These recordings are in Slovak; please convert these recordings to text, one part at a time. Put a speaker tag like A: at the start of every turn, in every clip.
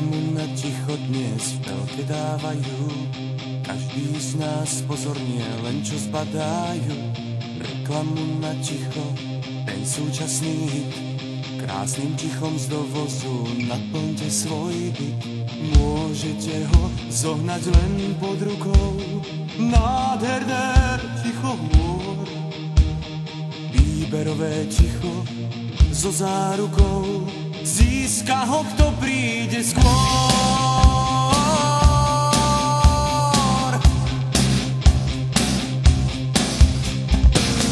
A: Reklamu na ticho dnes v telke dávajú, každý z nás pozorne len čo zbadajú. Reklamu na ticho, ten súčasný hit, krásnym tichom z dovozu naplňte svoj byt. Môžete ho zohnať len pod rukou, nádherné ticho hôr. Výberové ticho so zárukou, získa ho, kto príde skôr.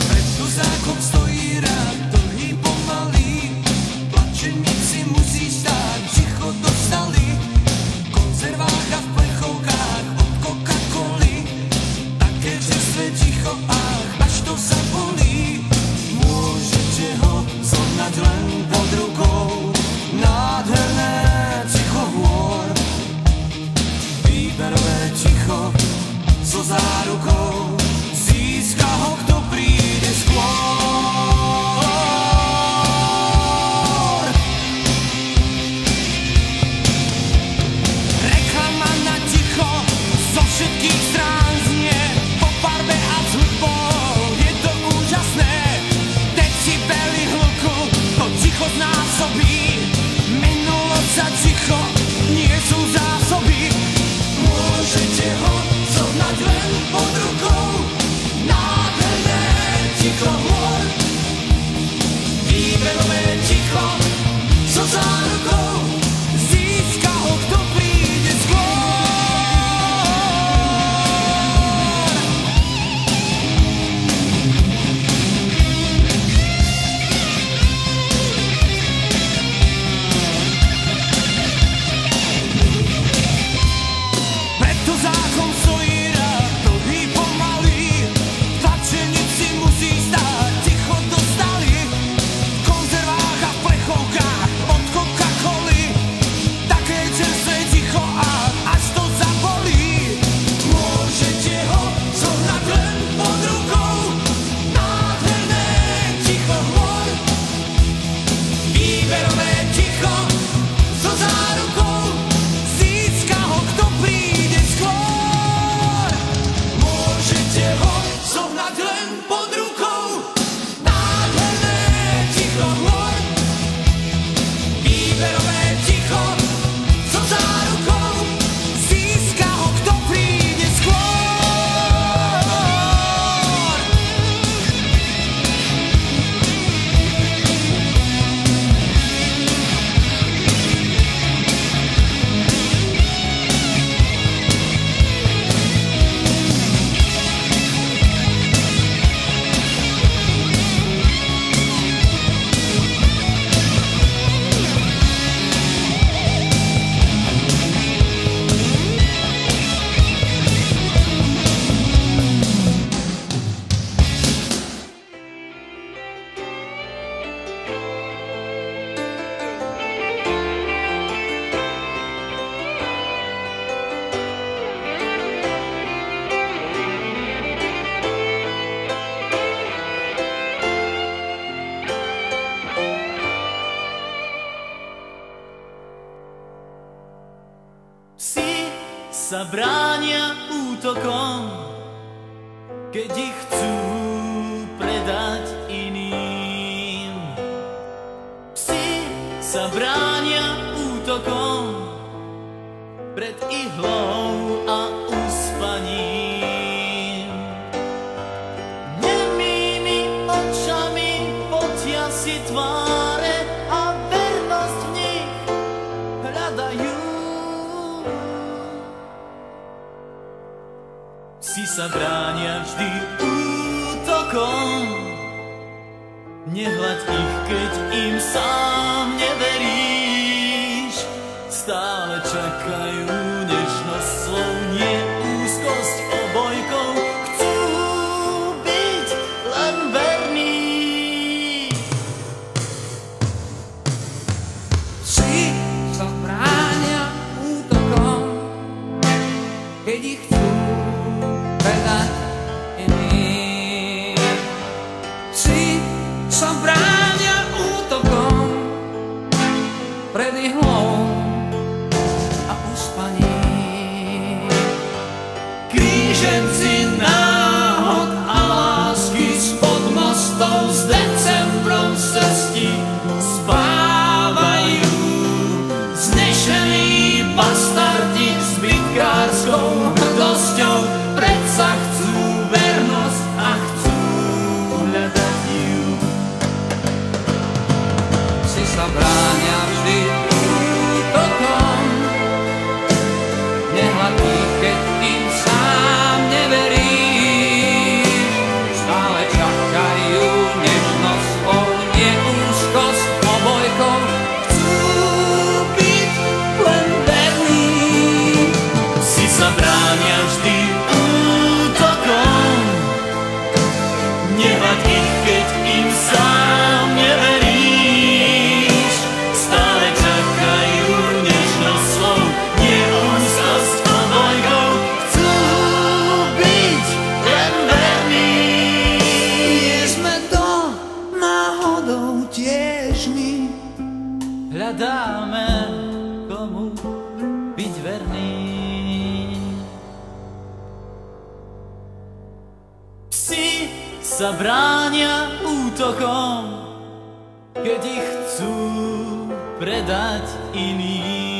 A: Pred tuzákom stojí rád, dlhý pomalý, plačenici musí stáť, ticho dostali. V konzervách a v plechovkách od Coca-Coly, také čerstvé ticho, až to zabolí. Môžete ho zohnať len pod rukou, nádherné ticho hôr. Výberové ticho so zárukou, získa ho, kto príde skôr. Reklama na ticho zo všetkých strán znie, po farbe a s hudbou je to úžasné. Decibely hluku to ticho znásobí, za ticho nie sú zásoby. Môžete ho zohnať len pod rukou, nádherné ticho hôr. Výberové ticho so zárukou, získa ho, kto príde skôr.
B: Sa bránia útokom, keď ich chcú predať iným. Psi sa bránia útokom pred ihlou a uspaním. Nemými očami potia si tváre a vernosť v nich hľadajú. Psi sa bránia vždy útokom, nehľaď ich, keď im sám neveríš. Stále čakajú nežnosť slov, nie úzkosť obojkou, chcú byť len verní.
C: Psi sa bránia útokom, keď ich chcú predať iným. Psi sa bránia útokom pred ihlou
B: sa bránia útokom, keď ich chcú predať iným.